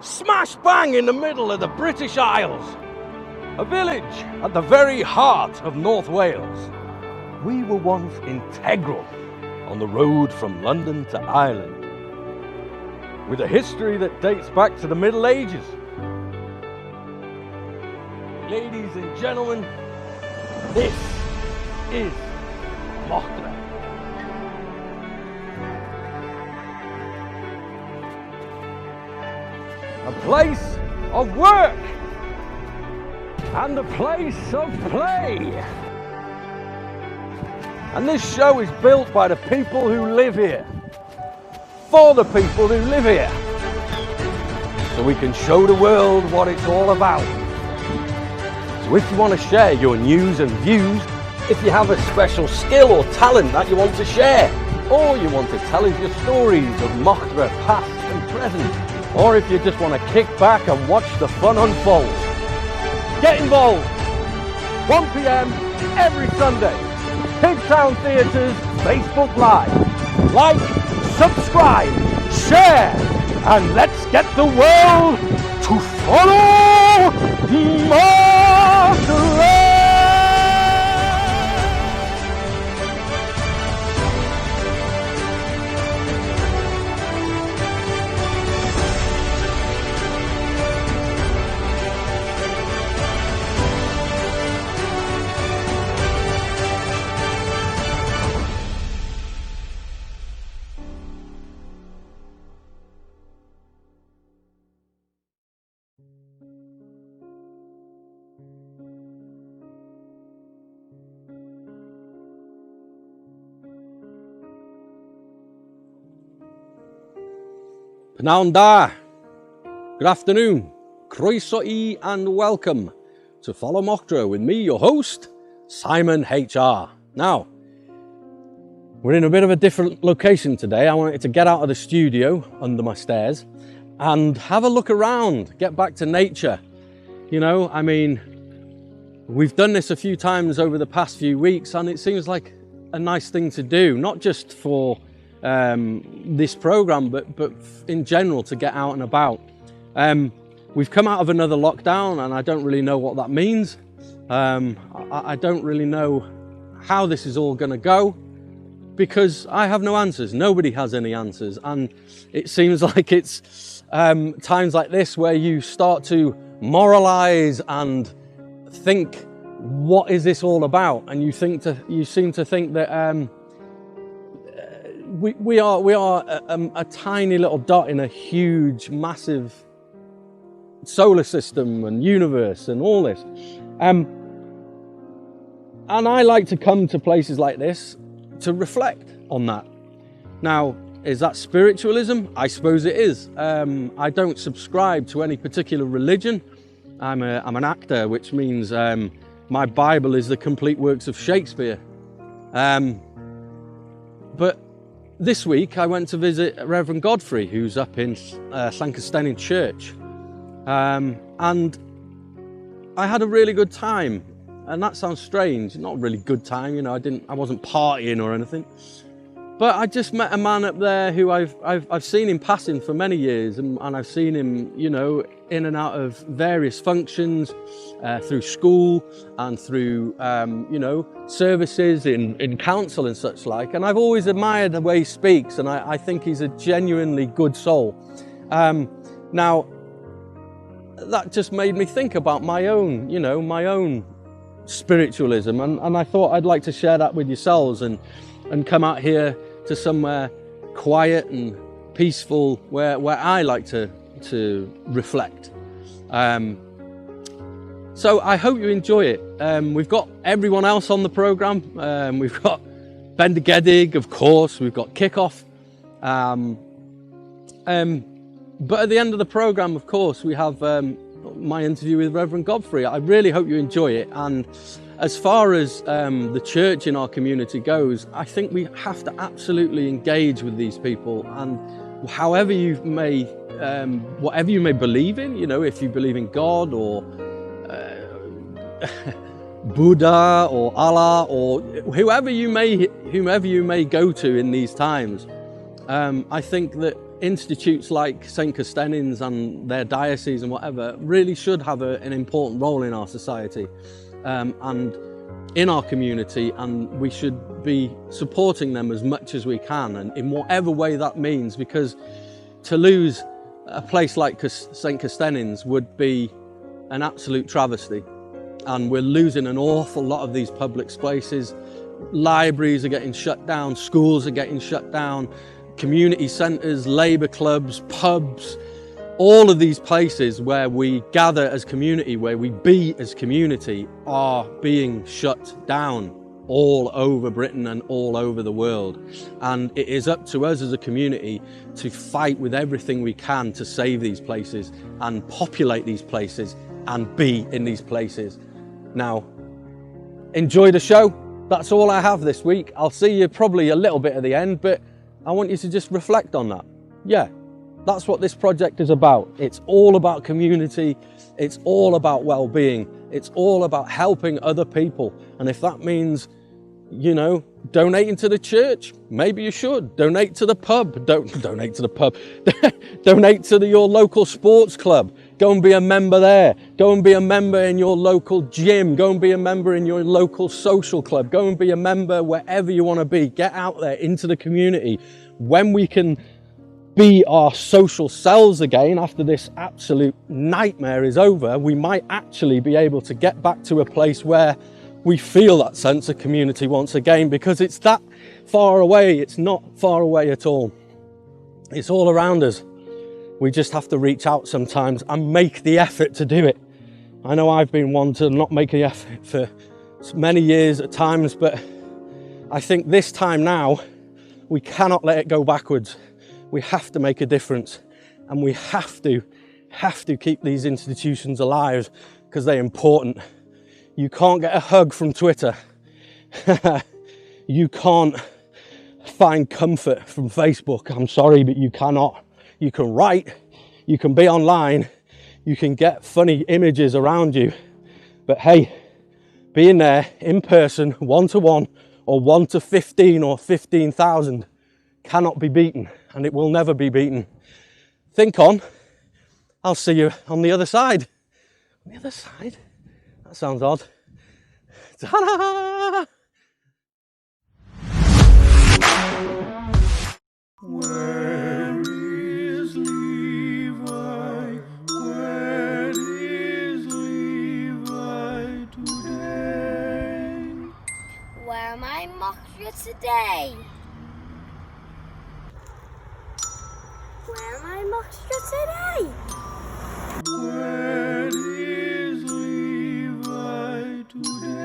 smash bang in the middle of the British Isles. A village at the very heart of North Wales. We were once integral on the road from London to Ireland, with a history that dates back to the Middle Ages. Ladies and gentlemen, this is Mochtra. A place of work and a place of play. And this show is built by the people who live here, for the people who live here, so we can show the world what it's all about. So if you want to share your news and views, if you have a special skill or talent that you want to share, or you want to tell us your stories of Mochtra past and present, or if you just want to kick back and watch the fun unfold, get involved. 1 p.m. every Sunday. Pigtown Theatre's Facebook Live. Like, subscribe, share, and let's get the world to follow Mochtra. Pnawn da. Good afternoon, croeso I and welcome to Follow Mochtra with me, your host, Simon HR. Now, we're in a bit of a different location today. I wanted to get out of the studio under my stairs and have a look around, get back to nature. You know, I mean, we've done this a few times over the past few weeks and it seems like a nice thing to do, not just for this program, but in general, to get out and about. We've come out of another lockdown and I don't really know what that means. I don't really know how this is all going to go because I have no answers. Nobody has any answers, and it seems like it's times like this where you start to moralize and think, what is this all about? And you seem to think that we are a tiny little dot in a huge, massive solar system and universe and all this. And I like to come to places like this to reflect on that. Now, is that spiritualism? I suppose it is. I don't subscribe to any particular religion. I'm an actor, which means my Bible is the complete works of Shakespeare. But this week I went to visit Reverend Godfrey, who's up in Llancastellan Church, and I had a really good time. And that sounds strange, not a really good time, you know. I wasn't partying or anything, but I just met a man up there who I've seen in passing for many years, and I've seen him, you know, in and out of various functions through school and through you know, services in council and such like, and I've always admired the way he speaks, and I think he's a genuinely good soul. Now that just made me think about my own, you know, my own spiritualism, and I thought I'd like to share that with yourselves and come out here to somewhere quiet and peaceful where I like to reflect. So I hope you enjoy it. We've got everyone else on the program. We've got Ben de Gedig, of course. We've got Kickoff. But at the end of the program, of course, we have my interview with Reverend Godfrey. I really hope you enjoy it. And as far as the church in our community goes, I think we have to absolutely engage with these people. And however you may, whatever you may believe in, you know, if you believe in God or Buddha or Allah or whoever you may go to in these times, I think that institutes like St. Custenins and their diocese and whatever really should have an important role in our society and in our community, and we should be supporting them as much as we can, and in whatever way that means, because to lose a place like St. Custenins would be an absolute travesty. And we're losing an awful lot of these public spaces. Libraries are getting shut down, schools are getting shut down, community centres, labour clubs, pubs, all of these places where we gather as community, where we be as community, are being shut down all over Britain and all over the world. And it is up to us as a community to fight with everything we can to save these places and populate these places and be in these places. Now, enjoy the show. That's all I have this week. I'll see you probably a little bit at the end, but I want you to just reflect on that. Yeah, that's what this project is about. It's all about community. It's all about well-being. It's all about helping other people. And if that means, you know, donating to the church, maybe you should. Donate to the pub. Donate to the pub. Donate to your local sports club. Go and be a member there. Go and be a member in your local gym. Go and be a member in your local social club. Go and be a member wherever you want to be. Get out there into the community. When we can be our social selves again after this absolute nightmare is over, we might actually be able to get back to a place where we feel that sense of community once again, because it's that far away. It's not far away at all. It's all around us. We just have to reach out sometimes and make the effort to do it. I know I've been one to not make the effort for many years at times, but I think this time now, we cannot let it go backwards. We have to make a difference, and we have to keep these institutions alive because they're important. You can't get a hug from Twitter. You can't find comfort from Facebook. I'm sorry, but you cannot. You can write, you can be online, you can get funny images around you. But hey, being there in person, 1-to-1 or 1-to-15 or 15,000 cannot be beaten, and it will never be beaten. Think on. I'll see you on the other side. On the other side? That sounds odd. Ta-da! Where is Levi? Where is Levi today? Where am I mocked today? Where am I mocked today? Where is Levi today?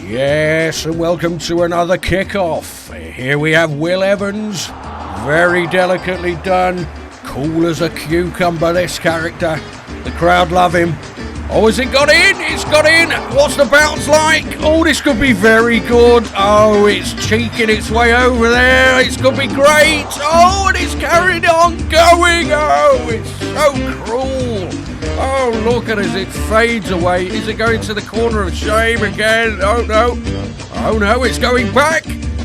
Yes, and welcome to another kickoff. Here we have Will Evans, very delicately done, cool as a cucumber, this character. The crowd love him. Oh, has it got in? It's got in. What's the bounce like? Oh, this could be very good. Oh, it's cheeking its way over there. It's going to be great. Oh, and it's carried on going. Oh, it's so cruel. Oh, look at it as it fades away. Is it going to the corner of shame again? Oh, no. Oh, no, it's going back.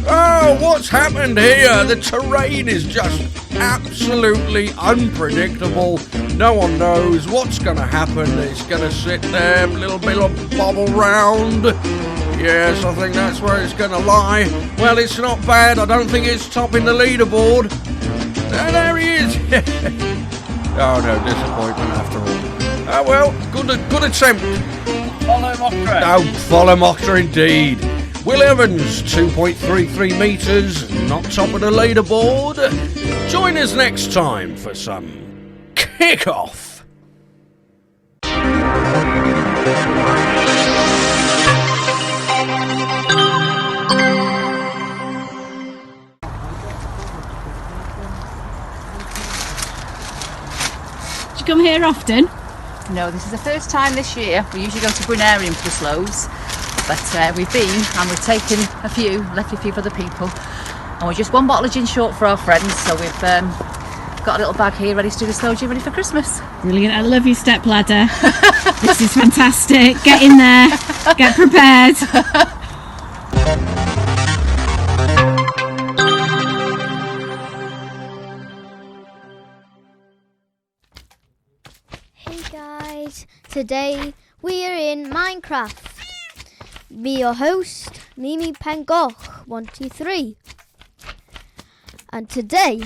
Oh, what's happened here? The terrain is just absolutely unpredictable. No one knows what's going to happen. It's going to sit there, little bit of bobble round. Yes, I think that's where it's going to lie. Well, it's not bad. I don't think it's topping the leaderboard. There he is. Oh, no, disappointment after all. Oh, well, good attempt. Follow Mockra. Oh, follow Mockra indeed. Will Evans, 2.33 metres, not top of the leaderboard. Join us next time for some kickoff. come here often? No, this is the first time this year. We usually go to Brunarium for the slows, but we've been and we've taken a few, left a few for the people, and we're just one bottle of gin short for our friends, so we've got a little bag here ready to do the slow gin ready for Christmas. Brilliant, I love your step ladder. This is fantastic. Get in there, get prepared. Hey guys, today we are in Minecraft. Me, your host, Mimi Pengoch123. And today,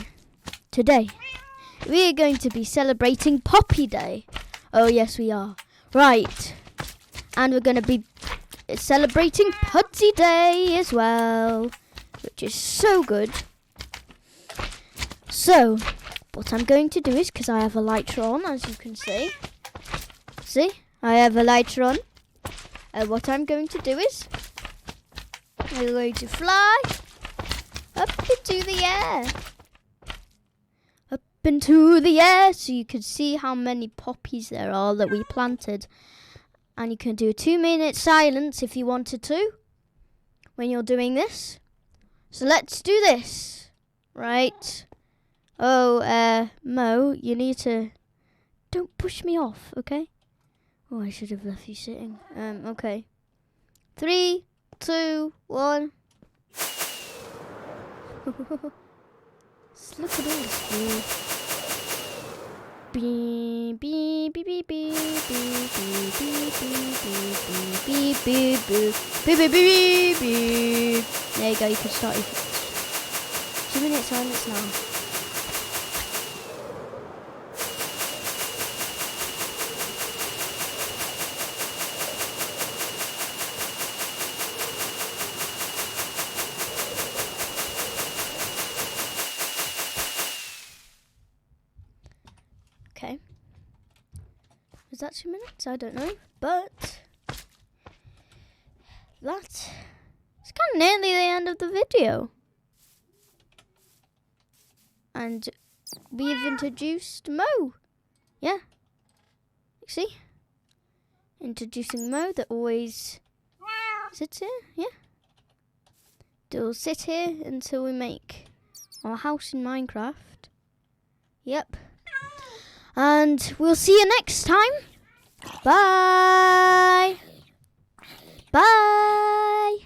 we are going to be celebrating Poppy Day. Oh yes, we are. Right. And we're going to be celebrating Pudsey Day as well, which is so good. So, what I'm going to do is, because I have a lighter on, as you can see. See? I have a lighter on. What I'm going to do is, I'm going to fly up into the air. Up into the air, so you can see how many poppies there are that we planted. And you can do a 2-minute silence if you wanted to, when you're doing this. So let's do this. Right. Oh, Mo, you need to... Don't push me off, okay? Oh, I should have left you sitting. Okay. 3, 2, 1. Look at all this food. Beep, beep, beep, beep, beep, beep, beep, beep, beep, beep, beep, beep, beep, beep, beep, beep. There you go, you can start your 2-minute silence now. Okay. Was that 2 minutes? I don't know. But that's kind of nearly the end of the video. And we've introduced Mo. Yeah. See? Introducing Mo that always sits here. Yeah. They'll sit here until we make our house in Minecraft. Yep. And we'll see you next time. Bye. Bye.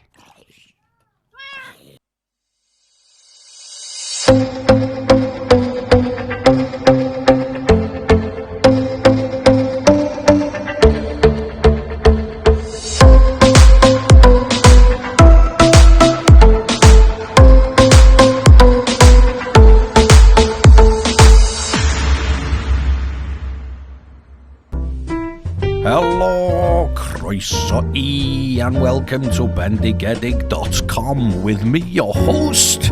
Hello, croeso and welcome to bendigedig.com with me, your host,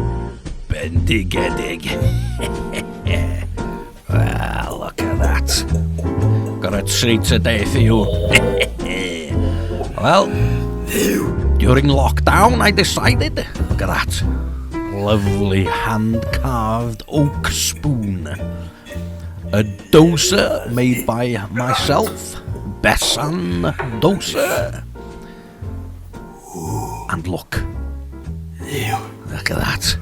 Bendigedig. Well, look at that. Got a treat today for you. Well, during lockdown I decided, look at that, lovely hand-carved oak spoon. A doser made by myself, Bessan doser. And look at that.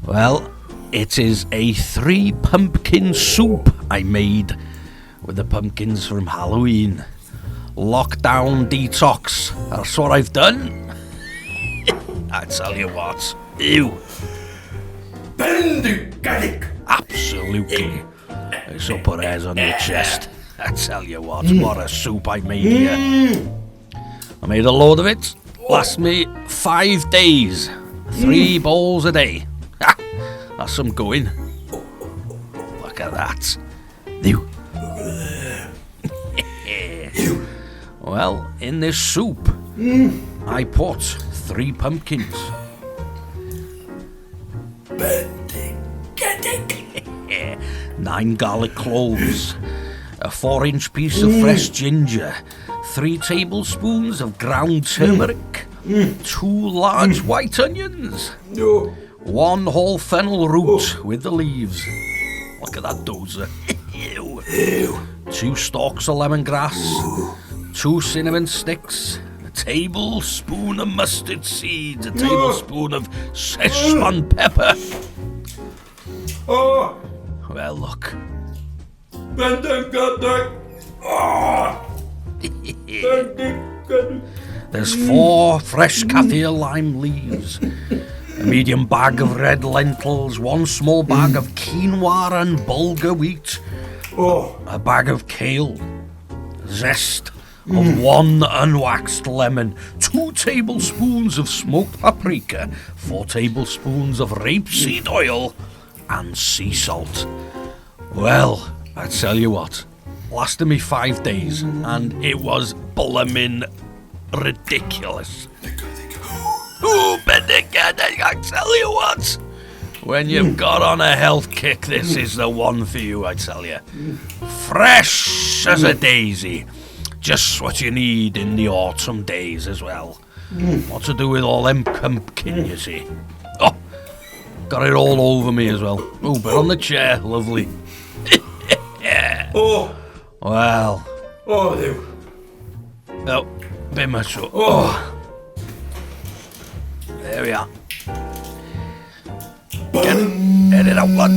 Well, it is a 3-pumpkin soup I made with the pumpkins from Halloween. Lockdown detox, that's what I've done. I tell you what, ew. Bendigedig. Absolutely. So put hairs on your chest. I tell you what a soup I made here. I made a load of it. Lasts me 5 days. 3 bowls a day. Ha! That's some going. Look at that. Ew. Well, in this soup, I put 3 pumpkins. 9 garlic cloves, a 4-inch piece of fresh ginger, 3 tablespoons of ground turmeric, 2 large white onions, 1 whole fennel root with the leaves. Look at that dozer. Ew. 2 stalks of lemongrass, 2 cinnamon sticks, a tablespoon of mustard seeds, a tablespoon of Szechuan pepper. Well, look. There's 4 fresh kaffir lime leaves, a medium bag of red lentils, 1 small bag of quinoa and bulgur wheat, a bag of kale, zest of 1 unwaxed lemon, 2 tablespoons of smoked paprika, 4 tablespoons of rapeseed oil, and sea salt. Well, I tell you what, lasted me 5 days, and it was bloomin' ridiculous. Oh, I tell you what, when you've got on a health kick, this is the one for you, I tell you. Fresh as a daisy, just what you need in the autumn days as well. What to do with all them pumpkin, you see. Oh, got it all over me as well. Oh, but on the chair, lovely. Well. Oh, bit much so. There we are. Get it out, lad.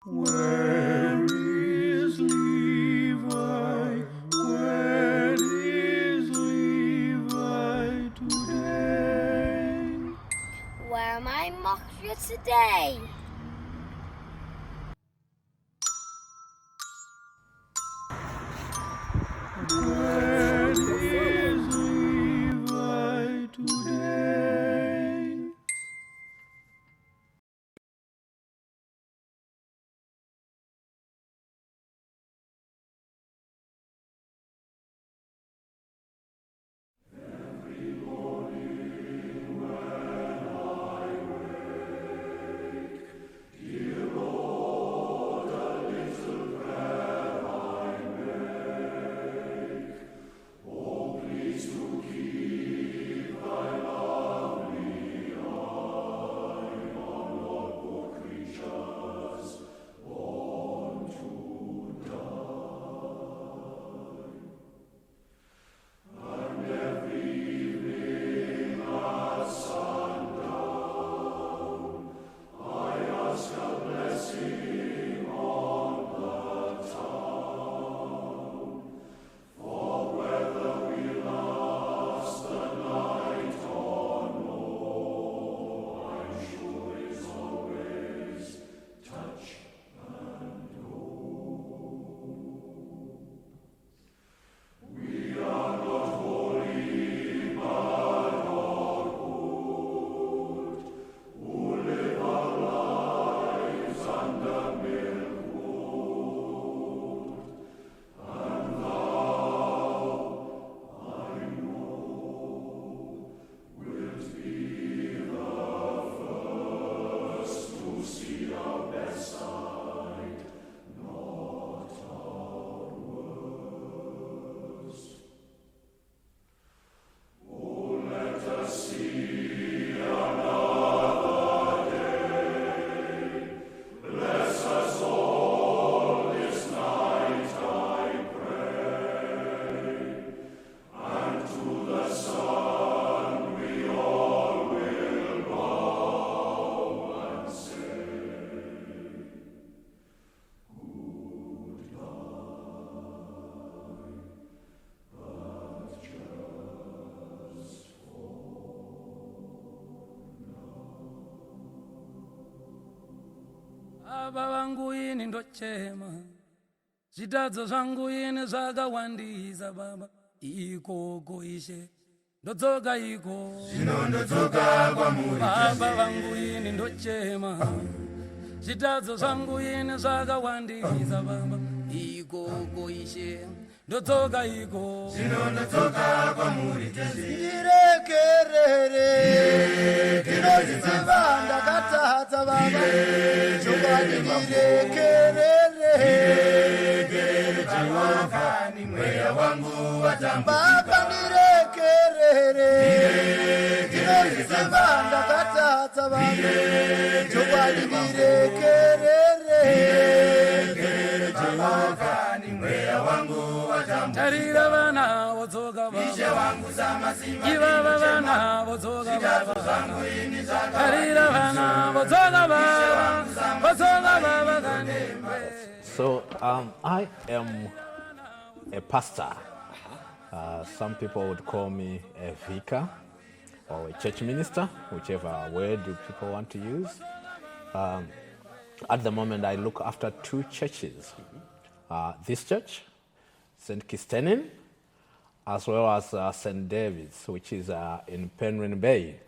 Where is Levi? Where is Levi today? Where am I, Mockra, today? Where is Levi today? Baba wangu ini ndo chema, zitadzo zangu ini zvakawandiza baba, ikoko ishe ndodzoka iko zvino ndodzoka kwamuri baba vangu ini ndo chema, zitadzo zangu ini zvakawandiza baba, ikoko ishe ndodzoka iko zvino ndodzoka kwamuri ndirekerere ndinozviziva ndakatadza baba chokwadi ndirekerere chawafani mweya wangu baba ndirekerere ndinozviziva ndakatadza hata bamwe chokwadi virekerere Kani mweya wangu watambu tarira vana vodzoka Ishe wangu zamasimba ivava vana vodzoka zangu ini zaka tarira vana vodzoka vava kanembe. So I am a pastor. Some people would call me a vicar or a church minister, whichever word people want to use. At the moment, I look after two churches. This church, St. Kistenin, as well as St. David's, which is in Penryn Bay.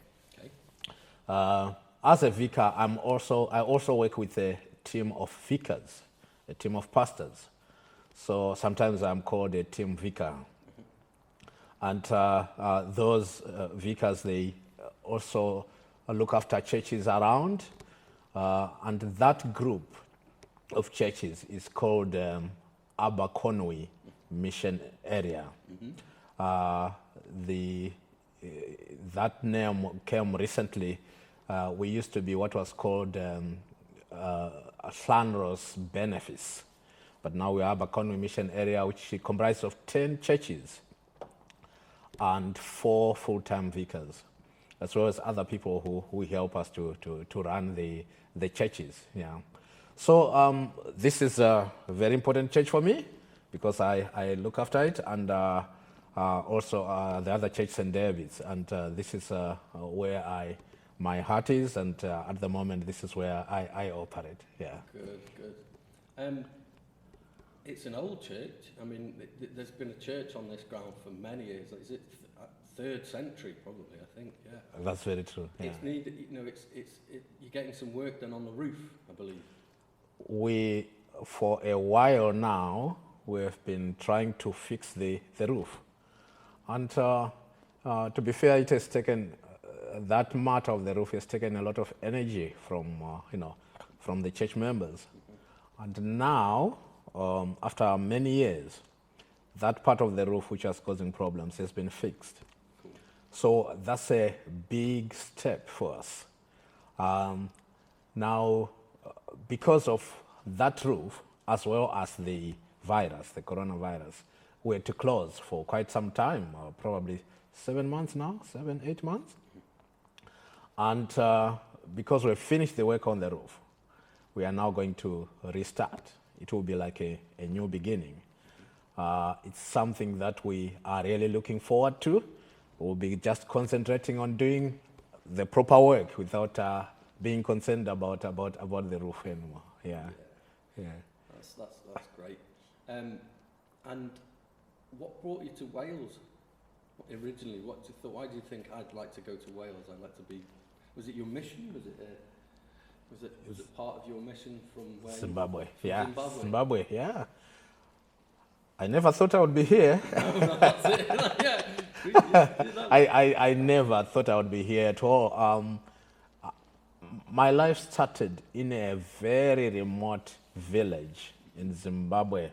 As a vicar, I also work with a team of vicars, a team of pastors. So sometimes I'm called a team vicar. And those vicars, they also look after churches around. And that group of churches is called Aberconwy Mission Area. That name came recently. We used to be what was called Llanros Benefice. But now we have Aberconwy Mission Area, which comprises of 10 churches and 4 full-time vicars, as well as other people who help us to run the churches. Yeah. So this is a very important church for me because I look after it, and also the other church, St. David's, and this is where my heart is, and at the moment this is where I operate. Yeah. Good. It's an old church. I mean, there's been a church on this ground for many years. Is it 3rd century, probably? I think. Yeah. That's very true. Yeah. It's needed. You know, you're getting some work done on the roof, I believe. We, for a while now, we have been trying to fix the roof, and to be fair, it has taken that matter of the roof has taken a lot of energy from from the church members, and now. After many years, that part of the roof which was causing problems has been fixed. Cool. So that's a big step for us. Now, because of that roof, as well as the virus, the coronavirus, we had to close for quite some time, probably 7 months now, 7-8 months. And because we've finished the work on the roof, we are now going to restart. It will be like a new beginning. It's something that we are really looking forward to. We'll be just concentrating on doing the proper work without being concerned about the roof anymore. Yeah. That's great. And what brought you to Wales originally? Why do you think I'd like to go to Wales? I'd like to be. Was it your mission? Was it part of your mission from where? Zimbabwe. Yeah. Zimbabwe. Yeah. I never thought I would be here. No, that's it. Yeah. I never thought I would be here at all. My life started in a very remote village in Zimbabwe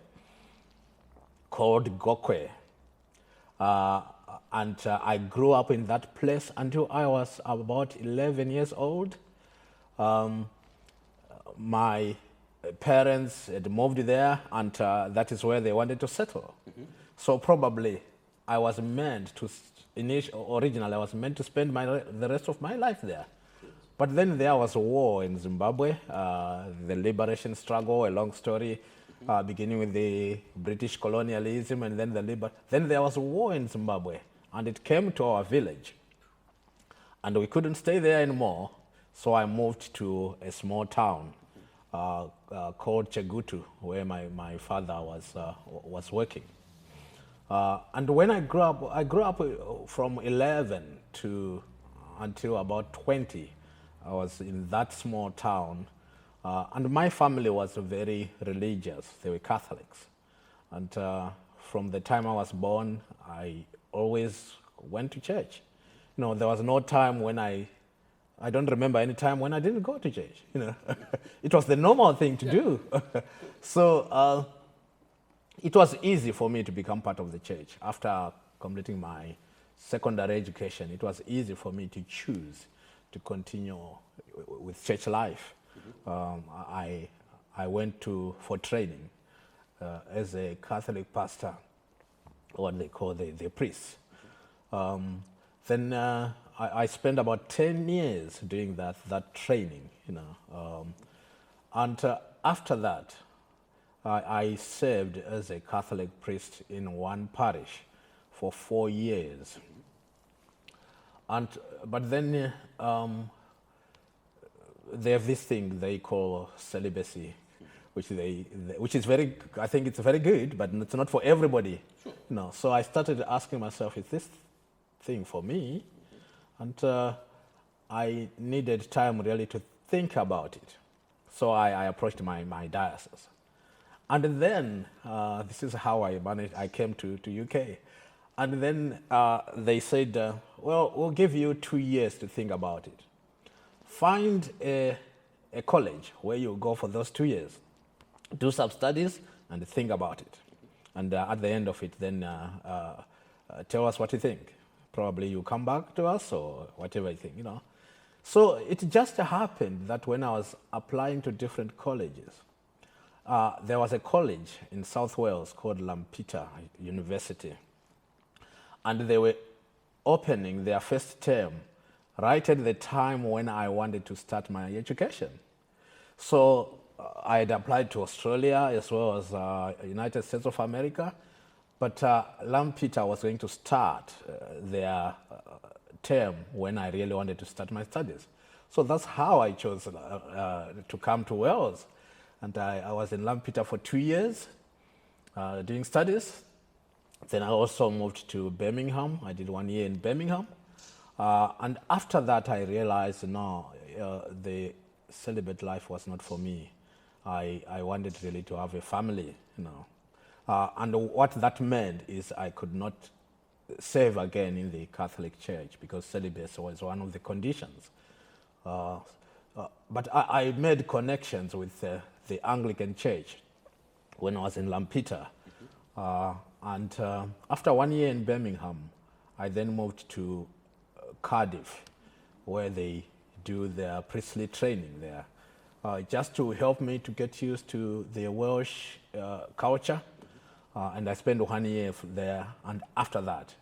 called Gokwe. And I grew up in that place until I was about 11 years old. My parents had moved there, and that is where they wanted to settle. Mm-hmm. So probably I was meant to, originally I was meant to spend the rest of my life there. But then there was a war in Zimbabwe, the liberation struggle, a long story, beginning with the British colonialism, and then then there was a war in Zimbabwe, and it came to our village. And we couldn't stay there anymore, so I moved to a small town called Chegutu, where my father was working. And when I grew up from 11 to until about 20. I was in that small town, and my family was very religious. They were Catholics. And from the time I was born, I always went to church. You know, there was no time when I don't remember any time when I didn't go to church. You know, it was the normal thing to do. So it was easy for me to become part of the church. After completing my secondary education, it was easy for me to choose continue with church life. I went for training as a Catholic pastor, what they call the priest. Then I spent about 10 years doing that training, and after that, I served as a Catholic priest in one parish for 4 years. But then they have this thing they call celibacy, which is very, I think it's very good, but it's not for everybody. Sure. So I started asking myself, is this thing for me? And I needed time really to think about it. So I approached my diocese. And then, this is how I came to UK. And then they said, well, we'll give you 2 years to think about it. Find a college where you go for those 2 years. Do some studies and think about it. And at the end of it, then tell us what you think. Probably you come back to us or whatever you think, So it just happened that when I was applying to different colleges, there was a college in South Wales called Lampeter University. And they were opening their first term right at the time when I wanted to start my education. So I had applied to Australia as well as United States of America, but Lampeter was going to start their term when I really wanted to start my studies. So that's how I chose to come to Wales. And I was in Lampeter for 2 years doing studies. Then I also moved to Birmingham. I did 1 year in Birmingham. And after that, I realized, the celibate life was not for me. I wanted really to have a family, And what that meant is I could not serve again in the Catholic Church because celibacy was one of the conditions. But I made connections with the Anglican Church when I was in Lampeter. And after 1 year in Birmingham, I then moved to Cardiff, where they do their priestly training there, just to help me to get used to the Welsh culture. And I spent 1 year there, and after that,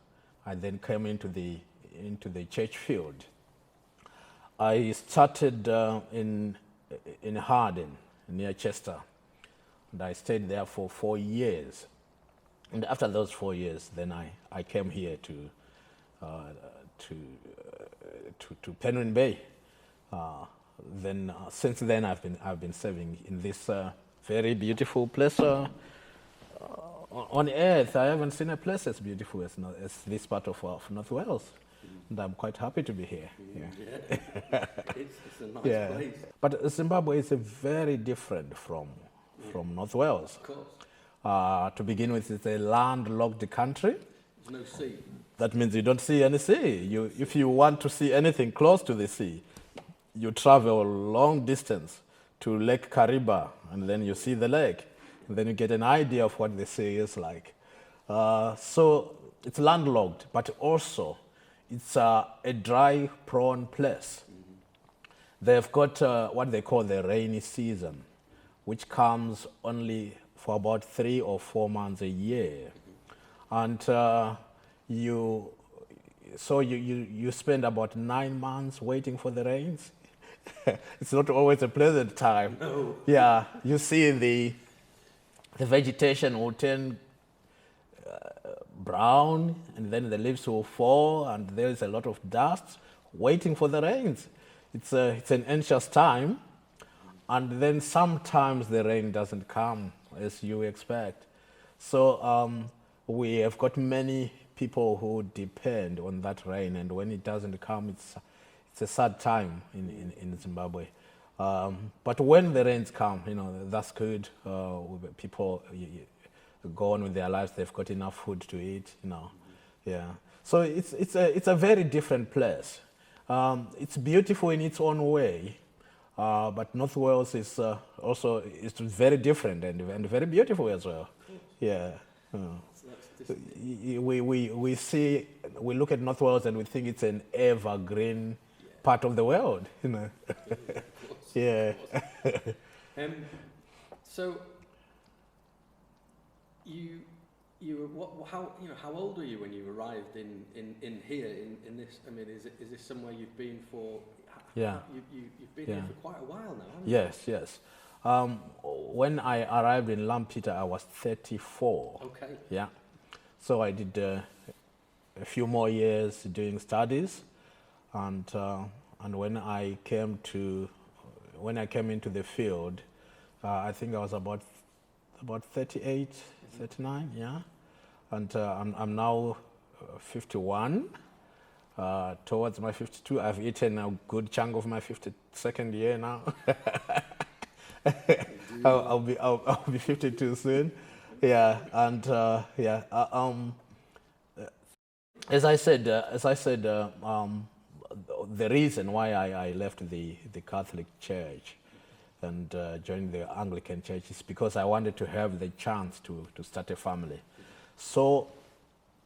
I then came into the church field. I started in Harden, near Chester, and I stayed there for 4 years. And after those 4 years, then I came here to Penryn Bay. Then since then, I've been serving in this very beautiful place on earth. I haven't seen a place as beautiful as this part of North Wales, and I'm quite happy to be here. Yeah. It's a nice place. But Zimbabwe is very different from North Wales. Of course. To begin with, it's a landlocked country. There's no sea. That means you don't see any sea. If you want to see anything close to the sea, you travel a long distance to Lake Kariba, and then you see the lake. And then you get an idea of what the sea is like. So it's landlocked, but also it's a dry, prone place. Mm-hmm. They've got what they call the rainy season, which comes only for about 3 or 4 months a year. And you spend about 9 months waiting for the rains. It's not always a pleasant time. No. Yeah, you see the vegetation will turn brown, and then the leaves will fall, and there's a lot of dust waiting for the rains. It's an anxious time, and then sometimes the rain doesn't come as you expect. So we have got many people who depend on that rain, and when it doesn't come, it's a sad time in Zimbabwe. But when the rains come, that's good. People go on with their lives. They've got enough food to eat. Yeah. So it's a very different place. It's beautiful in its own way, but North Wales is also very different and very beautiful as well. Yeah. We look at North Wales and we think it's an evergreen part of the world, you know. Yeah. So you were how old were you when you arrived in here in this? I mean, is this somewhere you've been for? Yeah. You've been here for quite a while now, haven't Yes, yes. When I arrived in Lampeter, I was 34. Okay. Yeah. So I did a few more years doing studies, and when I came into the field, I think I was about 38, 39, yeah. And I'm now 51. Towards my 52, I've eaten a good chunk of my 52nd year now. I'll be 52 soon. Yeah, and as I said, the reason why I left the Catholic Church and joined the Anglican Church is because I wanted to have the chance to start a family. So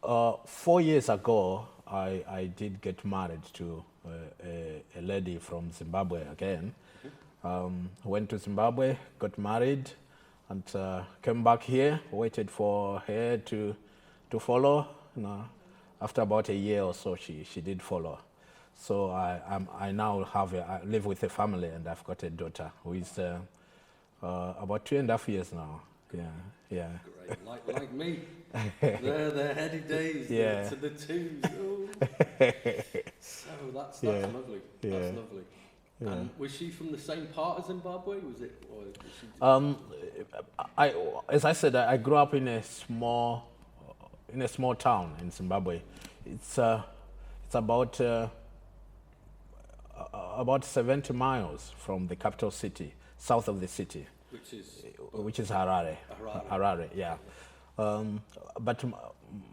4 years ago, I did get married to a lady from Zimbabwe again. Went to Zimbabwe, got married, and came back here, waited for her to follow. You know, after about a year or so, she did follow. So I now I live with a family, and I've got a daughter who is about 2.5 years now. Yeah. Great. Like me. They're heady days. Yeah. To the twos. Oh. So that's lovely. Yeah. That's lovely. Yeah. And was she from the same part as Zimbabwe? Was it? Or was she as I said, I grew up in a small town in Zimbabwe. It's about 70 miles from the capital city, south of the city, which is Harare. Harare, yeah. But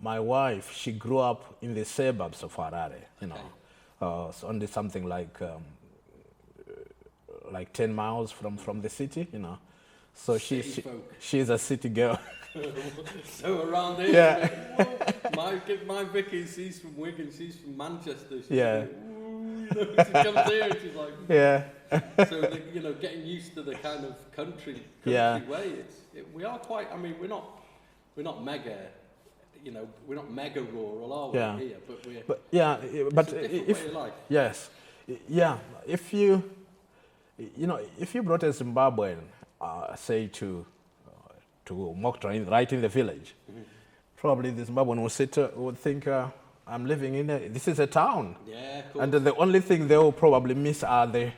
my wife, she grew up in the suburbs of Harare. You know, so only something like 10 miles from the city. You know, so she's a city girl. So around here, yeah. my Vicky, she's from Wigan, she's from Manchester. She's Yeah. like, she comes here and she's like, yeah. So getting used to the kind of country way. We are quite. I mean, we're not mega. We're not mega rural, are we here? But But it's a different way of life. Yes, yeah. If you brought a Zimbabwean, say to Moktra right in the village, probably the Zimbabwean would think, I'm living this is a town. Yeah, of course. And the only thing they will probably miss are the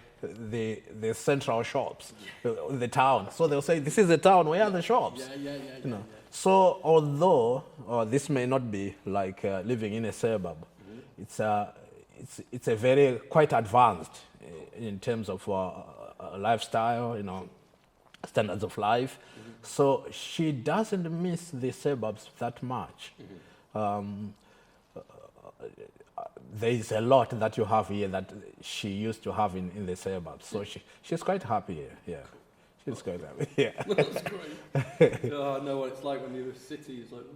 central shops, the town. So they'll say, this is a town, where are the shops? Yeah. So although this may not be like living in a suburb, it's a very quite advanced in terms of lifestyle, standards of life. So she doesn't miss the suburbs that much. There is a lot that you have here that she used to have in the suburbs. So she's quite happy here. Yeah, she's quite happy. Yeah. That's great. I know what it's like when you're in a city. It's like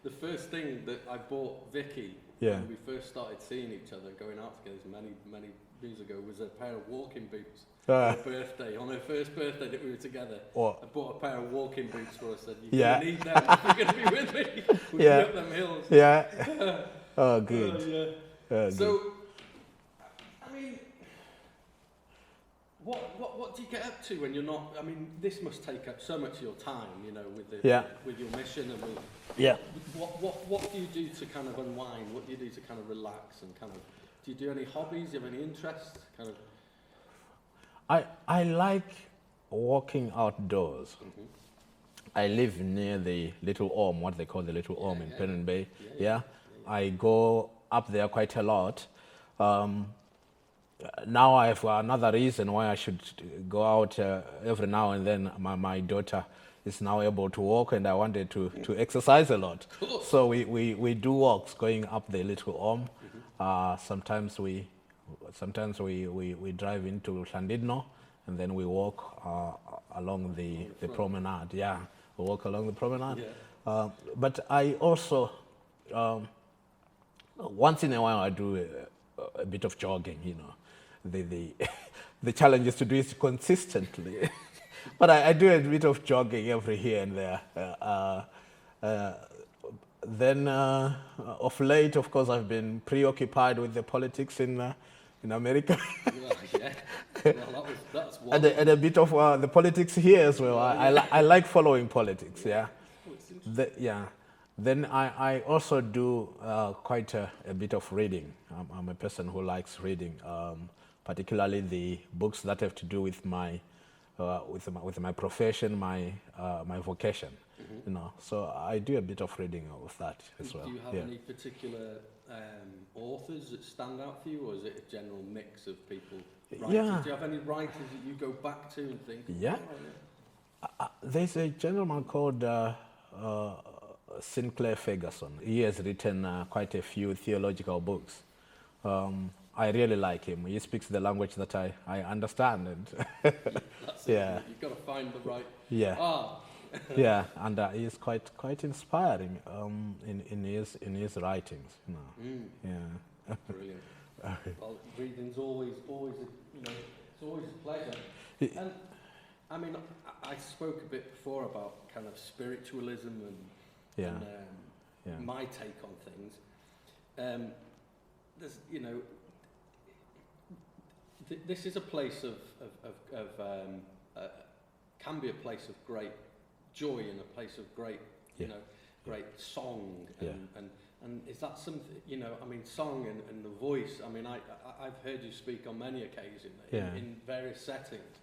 the first thing that I bought Vicky when we first started seeing each other, going out together many years ago, was a pair of walking boots. For her birthday, on her first birthday that we were together, I bought a pair of walking boots for her. I said, you're going to need them if you're going to be with me. We'll be up them hills. Yeah. Oh, good. So, I mean, what do you get up to when you're not? I mean, this must take up so much of your time, with your mission and with. Yeah. What do you do to kind of unwind? What do you do to kind of relax and kind of? Do you do any hobbies? Do you have any interests? Kind of. I like walking outdoors. I live near the Little Orme, what they call the Little Orme in Penryn Bay. Yeah. I go up there quite a lot. Now I have another reason why I should go out every now and then. My daughter is now able to walk, and I wanted to exercise a lot. So we do walks going up the Little Orme. Sometimes we drive into Llandudno, and then we walk along the promenade. Yeah, we walk along the promenade. Yeah. But I also, once in a while, I do a bit of jogging. the the challenge is to do it consistently. But I do a bit of jogging every here and there. Then of late, of course, I've been preoccupied with the politics in America. Well, that's one. And a bit of the politics here as well. I like following politics, yeah. Yeah. Then I also do quite a bit of reading. I'm a person who likes reading, particularly the books that have to do with my profession, my vocation. So I do a bit of reading of that as well. Do you have any particular authors that stand out for you, or is it a general mix of people? Writers? Yeah. Do you have any writers that you go back to and think? Yeah. There's a gentleman called Sinclair Ferguson. He has written quite a few theological books. I really like him. He speaks the language that I understand. And That's yeah. You've got to find the right. Yeah. Yeah, and he is quite inspiring in his writings. Yeah. Brilliant. Well, reading's always it's always a pleasure. And I mean, I spoke a bit before about kind of spiritualism and my take on things. There's this is a place of can be a place of great joy and a place of great great song and is that something I mean, song and the voice. I mean, I've heard you speak on many occasions in various settings.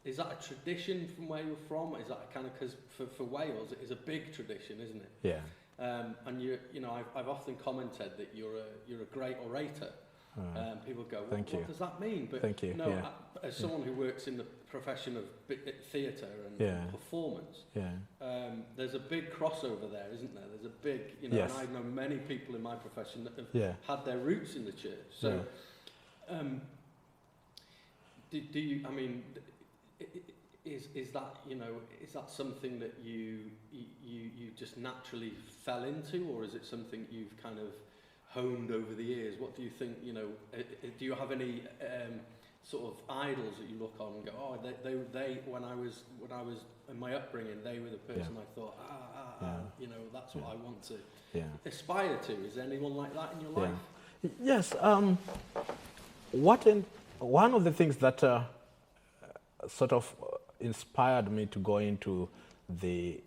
Is that a tradition from where you're from? Is that a kind of, because for Wales it is a big tradition, isn't it? Yeah. And I've often commented that you're a great orator. People go, what does that mean? But thank you. No, as someone who works in the profession of theatre and performance, there's a big crossover there, isn't there? There's a big, and I know many people in my profession that have had their roots in the church. So, do you? I mean, is that something that you just naturally fell into, or is it something you've kind of honed over the years? What do you think? Do you have any sort of idols that you look on and go, oh, they when I was in my upbringing, they were the person I thought, that's what I want to aspire to. Is there anyone like that in your life? Yes. One of the things that sort of inspired me to go into the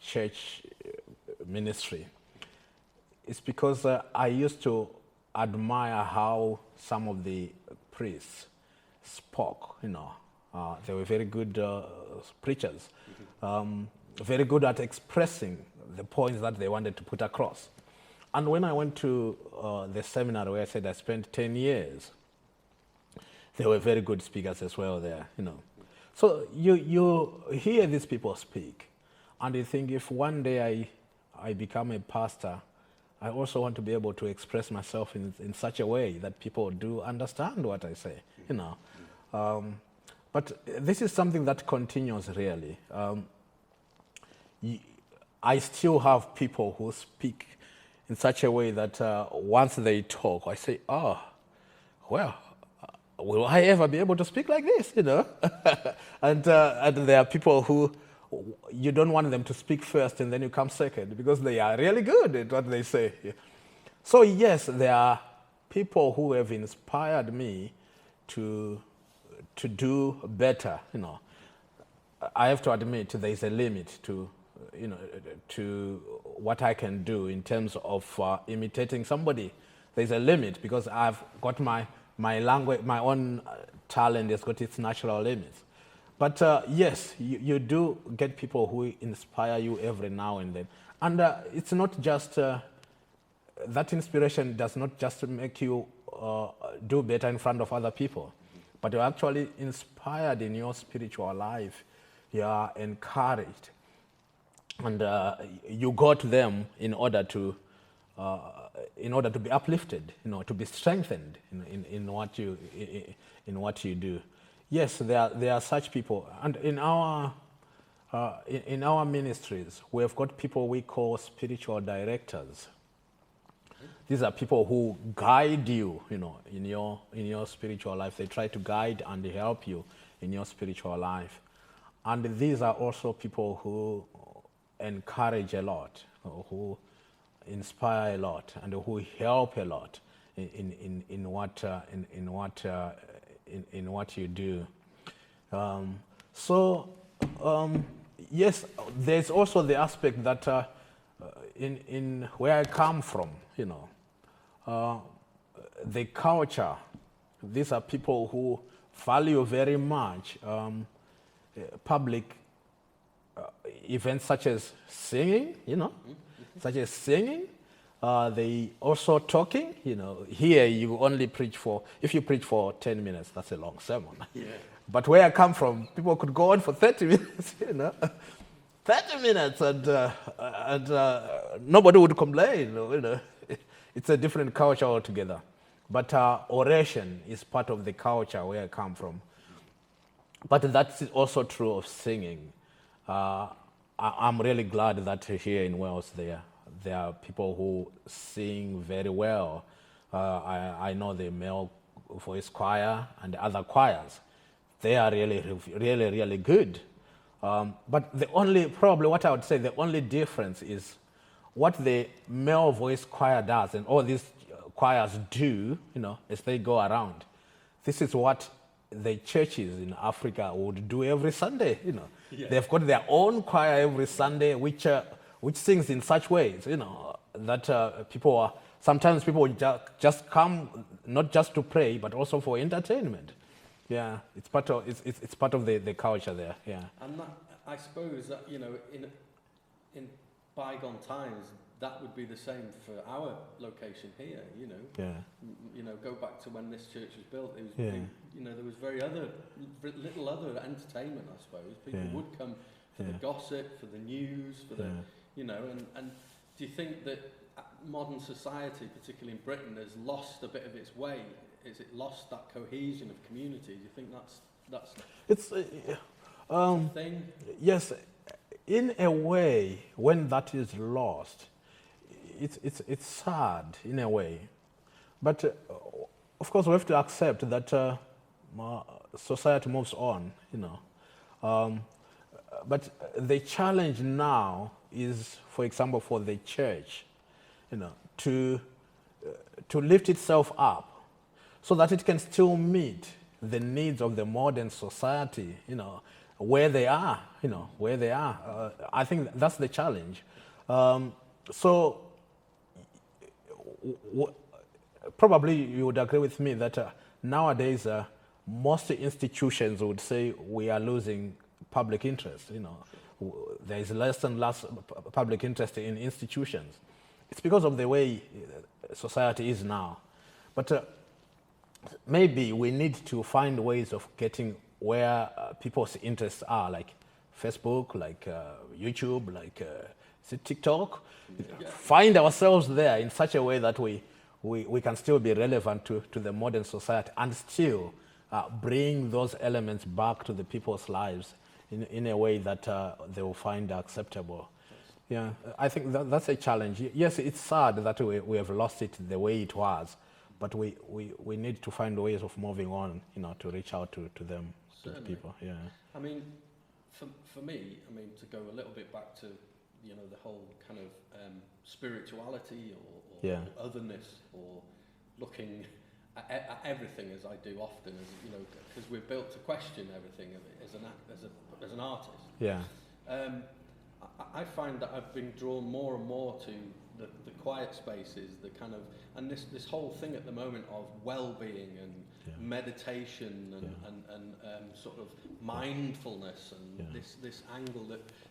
church ministry is because I used to admire how some of the priests spoke. They were very good preachers, very good at expressing the points that they wanted to put across. And when I went to the seminary where I said I spent 10 years, they were very good speakers as well there, So you hear these people speak, and you think, if one day I become a pastor, I also want to be able to express myself in such a way that people do understand what I say, But this is something that continues really. I still have people who speak in such a way that once they talk, I say, well, will I ever be able to speak like this, and there are people who you don't want them to speak first and then you come second, because they are really good at what they say. So yes, there are people who have inspired me to do better. I have to admit there is a limit to what I can do in terms of imitating somebody. There's a limit because I've got my language, my own talent has got its natural limits. But yes, you do get people who inspire you every now and then. And it's not just, that inspiration does not just make you do better in front of other people, but you're actually inspired in your spiritual life. You are encouraged. And you go to them in order to be uplifted, to be strengthened in what you do. Yes, there are such people, and in our ministries, we have got people we call spiritual directors. These are people who guide you, you know, in your spiritual life. They try to guide and help you in your spiritual life. And these are also people who encourage a lot, who inspire a lot, and who help a lot in what you do. Yes, there's also the aspect that in where I come from, you know, the culture. These are people who value very much public events such as singing, you know, such as singing. They also talking, you know. Here you only preach for, if you preach for 10 minutes, that's a long sermon. Yeah. But where I come from, people could go on for 30 minutes, you know. 30 minutes and nobody would complain, you know. It's a different culture altogether. But oration is part of the culture where I come from. But that's also true of singing. I'm really glad that here in Wales there are people who sing very well. I know the male voice choir and other choirs. They are really good. But the only problem, what I would say, the only difference is what the male voice choir does, and all these choirs do, you know, as they go around. This is what the churches in Africa would do every Sunday, you know. Yeah. They've got their own choir every Sunday, which sings in such ways, you know, that sometimes people just come not just to pray, but also for entertainment. Yeah, it's part of the culture there. Yeah. And that, I suppose that, you know, in bygone times, that would be the same for our location here. You know. Yeah. You know, go back to when this church was built. It was big, you know, there was little other entertainment. I suppose people would come for the gossip, for the news, for the, you know, and do you think that modern society, particularly in Britain, has lost a bit of its way? Is it lost that cohesion of community? Do you think that's a thing? Yes, in a way, when that is lost, it's sad in a way. But of course, we have to accept that society moves on, you know. But the challenge now is, for example, for the church, you know, to lift itself up so that it can still meet the needs of the modern society, you know, where they are, you know, where they are. I think that's the challenge. Probably you would agree with me that nowadays most institutions would say we are losing public interest, you know. There is less and less public interest in institutions. It's because of the way society is now. But maybe we need to find ways of getting where people's interests are, like Facebook, like YouTube, like TikTok. Yeah. Find ourselves there in such a way that we can still be relevant to the modern society and still bring those elements back to the people's lives in a way that they will find acceptable. Yeah, I think that's a challenge. Yes, it's sad that we have lost it the way it was, but we need to find ways of moving on, you know, to reach out to them, to the people. Yeah. I mean, for me, I mean, to go a little bit back to, you know, the whole kind of spirituality or otherness, or looking at everything as I do often, as you know, because we're built to question everything as an artist. Yeah. I find that I've been drawn more and more to the quiet spaces, the kind of, and this whole thing at the moment of well-being and meditation and sort of mindfulness and this angle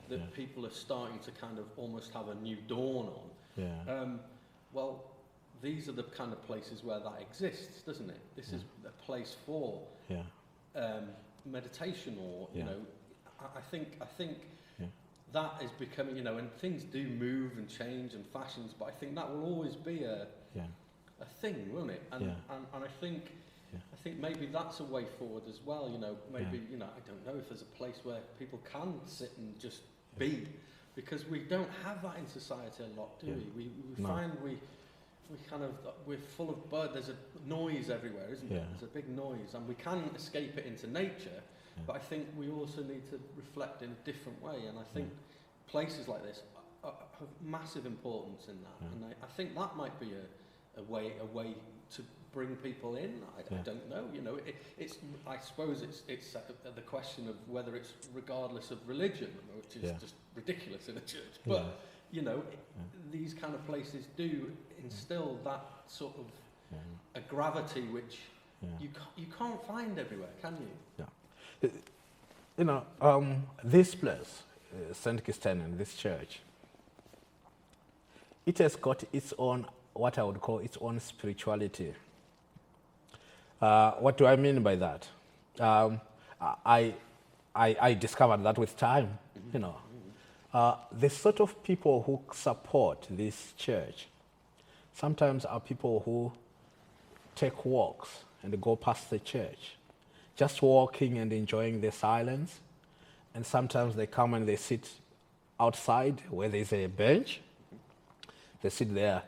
that people are starting to kind of almost have a new dawn on. Yeah. Well, these are the kind of places where that exists, doesn't it? This is a place for meditation, or you know, I think that is becoming, you know, and things do move and change and fashions, but I think that will always be a thing, won't it? And I think maybe that's a way forward as well. You know, maybe you know, I don't know if there's a place where people can sit and just be, because we don't have that in society a lot, do we? We find we're full of bird. There's a noise everywhere, isn't there? Yeah. There's a big noise, and we can escape it into nature. But I think we also need to reflect in a different way, and I think places like this have massive importance in that. And I think that might be a way to bring people in. I don't know. You know, it's. I suppose it's the question of whether it's regardless of religion, which is just ridiculous in a church. But you know, these kind of places do instill that sort of a gravity which you can't find everywhere, can you? Yeah. You know, this place, St. Christian, this church, it has got its own, what I would call its own spirituality. What do I mean by that? I discovered that with time, you know. The sort of people who support this church sometimes are people who take walks and go past the church, just walking and enjoying the silence. And sometimes they come and they sit outside where there's a bench. They sit there.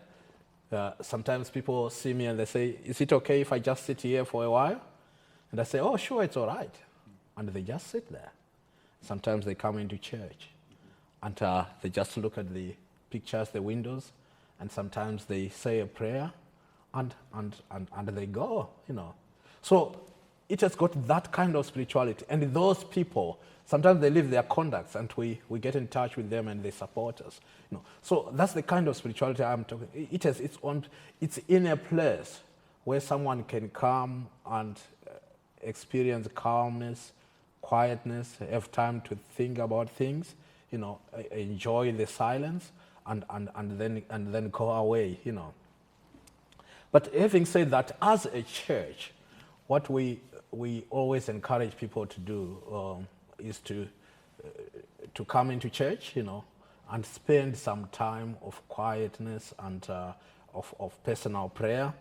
Sometimes people see me and they say, is it okay if I just sit here for a while? And I say, oh, sure, it's all right. And they just sit there. Sometimes they come into church and they just look at the pictures, the windows, and sometimes they say a prayer and they go, you know. So it has got that kind of spirituality. And those people, sometimes they leave their contacts and we get in touch with them and they support us. You know. So that's the kind of spirituality I'm talking. It has its own, it's in a place where someone can come and experience calmness, quietness, have time to think about things, you know, enjoy the silence and then go away, you know. But having said that, as a church, what we always encourage people to do is to come into church, you know, and spend some time of quietness and of personal prayer.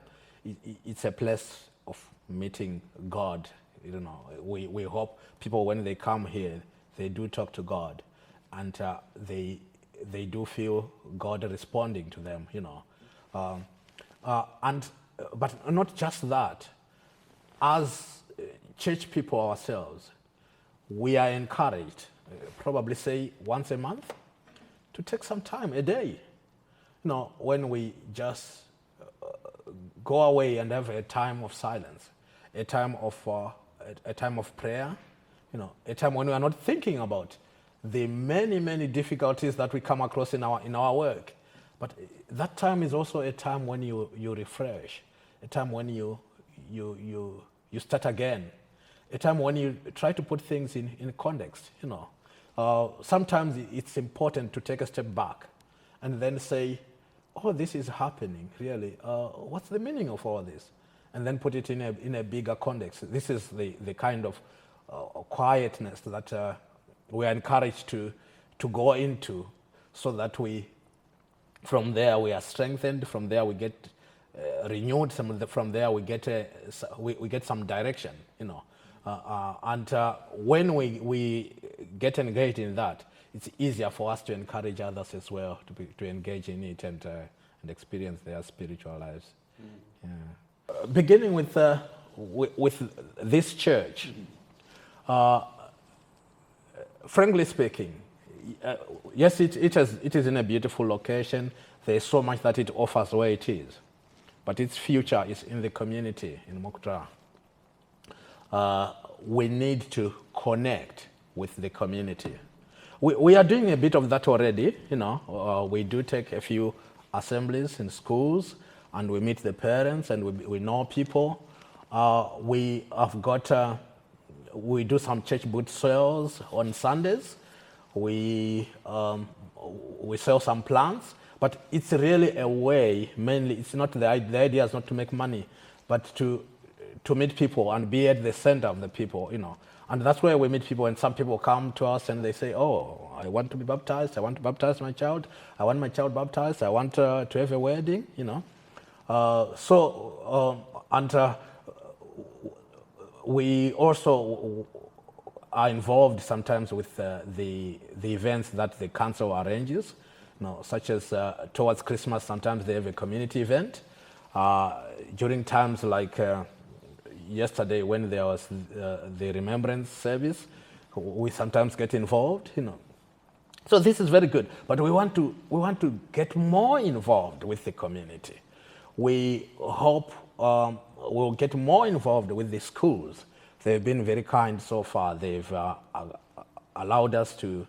It's a place of meeting God, you know. We hope people, when they come here, they do talk to God, and they do feel God responding to them, you know. But not just that. As church people ourselves, we are encouraged, probably say once a month, to take some time, a day, you know, when we just go away and have a time of silence, a time of prayer, you know, a time when we are not thinking about the many difficulties that we come across in our work. But that time is also a time when you refresh, a time when you start again, a time when you try to put things in context, you know. Sometimes it's important to take a step back and then say, oh, this is happening, really. What's the meaning of all this? And then put it in a bigger context. This is the kind of quietness that we are encouraged to go into, so that from there we are strengthened, from there we get renewed, from there we get some direction, you know. And when we get engaged in that, it's easier for us to encourage others as well to engage in it and experience their spiritual lives. Yeah. Beginning with this church, frankly speaking, yes, it is in a beautiful location. There is so much that it offers where it is, but its future is in the community in Muktra. We need to connect with the community. We are doing a bit of that already, you know. We do take a few assemblies in schools, and we meet the parents, and we know people. We have got, we do some church boot sales on Sundays. We sell some plants, but it's really a way, mainly, it's not the idea is not to make money, but to meet people and be at the center of the people, you know. And that's where we meet people, and some people come to us and they say, oh, I want to be baptized, I want to baptize my child, I want my child baptized, I want to have a wedding, you know. We also are involved sometimes with the events that the council arranges, you know, such as towards Christmas, sometimes they have a community event, During times like yesterday when there was the remembrance service, we sometimes get involved, So this is very good, but we want to get more involved with the community. We hope we'll get more involved with the schools. They've been very kind so far. They've allowed us to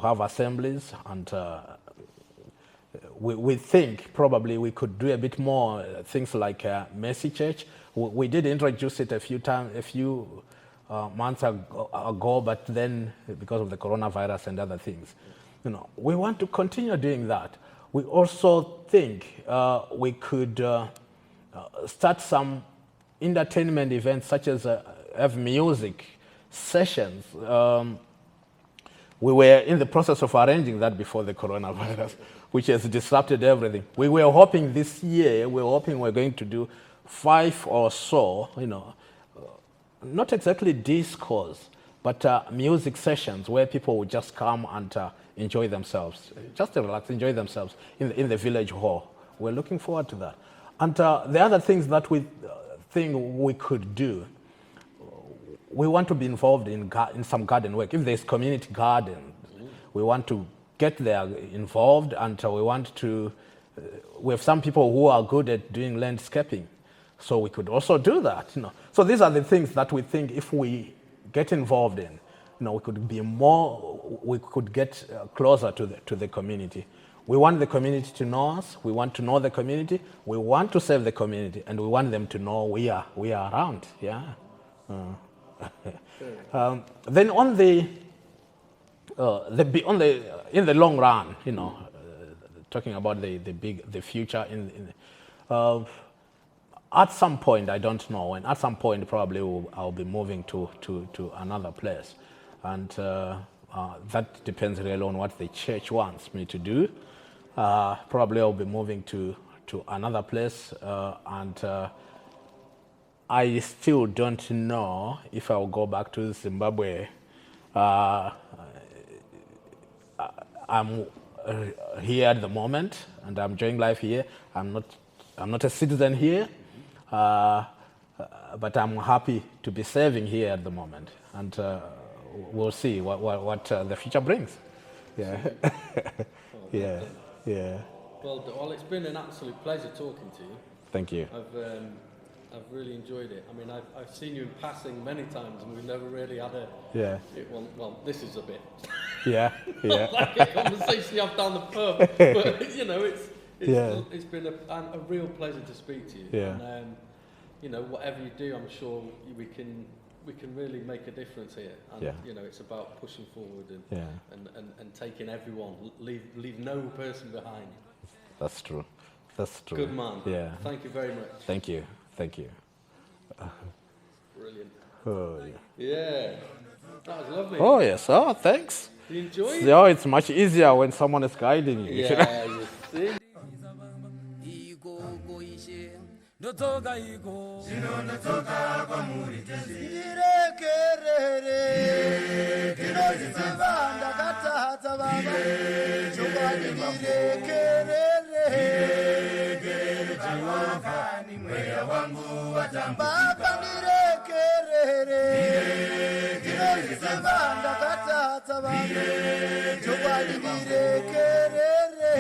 have assemblies, and we think probably we could do a bit more things like Mercy Church. We did introduce it a few months ago, but then because of the coronavirus and other things, we want to continue doing that. We also think we could start some entertainment events, such as have music sessions. We were in the process of arranging that before the coronavirus, which has disrupted everything. We were hoping this year, we're going to do 5 or so, not exactly discos, but music sessions where people would just come and enjoy themselves, just to relax, enjoy themselves in the village hall. We're looking forward to that. And the other things that we think we could do, we want to be involved in some garden work. If there's community gardens, we want to get there involved, and we want to, we have some people who are good at doing landscaping, so we could also do that. So these are the things that we think if we get involved in, we could be more, we could get closer to the community. We want the community to know us. We want to know the community. We want to serve the community, and we want them to know we are around. Yeah. Then in the long run, talking about the future at some point, I don't know when. At some point, probably I'll be moving to another place, and that depends really on what the church wants me to do. Probably I'll be moving to another place, and I still don't know if I'll go back to Zimbabwe. I'm here at the moment, and I'm enjoying life here. I'm not a citizen here, but I'm happy to be serving here at the moment, and we'll see what the future brings. Yeah. Yeah. Yeah. Well, it's been an absolute pleasure talking to you. Thank you. I've really enjoyed it. I mean, I've seen you in passing many times, and we've never really had a. Yeah. Well, this is a bit. Yeah. Yeah. Like a conversation you have down the pub, but it's been a real pleasure to speak to you. Yeah. And whatever you do, I'm sure we can really make a difference here. And it's about pushing forward and taking everyone, leave no person behind. That's true. That's true. Good man. Yeah. Thank you very much. Thank you. Thank you. Brilliant. Oh, yeah. Yeah. That was lovely. Oh, yes. Oh, thanks. You enjoy it? Yeah, it's much easiir when someone is guiding you. Yeah, you see. Ndotoka iko Ndotoka kwa muri tenzi Ndirekerere Ndinoziva ndakatadza baba Chokwadi ndirekerere Jehova ni mweya wangu watambuka Baba ndirekerere Ndinoziva ndakatadza baba Chokwadi ndirekerere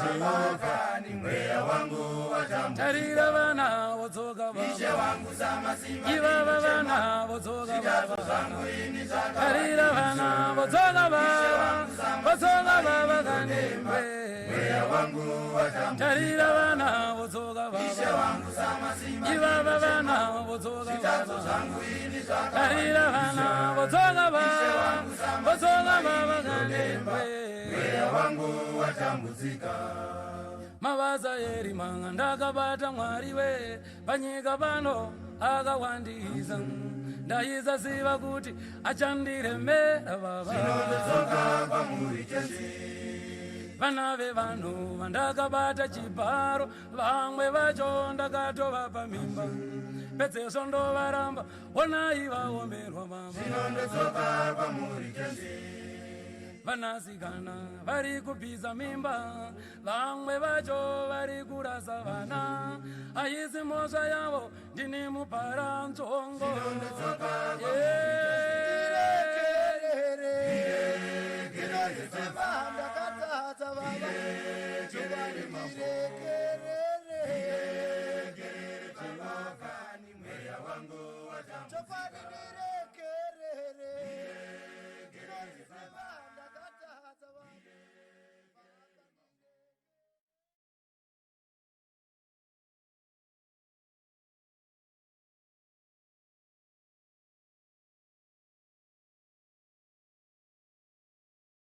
Jehova ni mweya wangu watambuka tarira vana vodzoka Ishe wangu za mazima ivava vana vodzoka Zitazo zangu ini zaka tarira vana vodzoka baba kanembe Mweya wangu watambuka tarira vana vodzoka Ishe wangu za mazima ivava vana vodzoka Zitazo zangu ini zaka tarira vana vodzoka baba kanembe Mweya wangu watambuzika mavaza eri manga ndakabata mwari we panyika pano akawandiza ndaizaziva kuti achandiremera baba Ndotoka kwa muri tenzi vana vevanhu vandakabata chibharo vamwe vacho ndakatovapa mimba pedzeso ndovaramba onai vaomerwa baba Ndotoka kwa muri tenzi vanasikana vari kubvisa mimba vamwe vacho vari vari kurasa vana haisi mhosva yavo ndini muparanzongo Chokwadi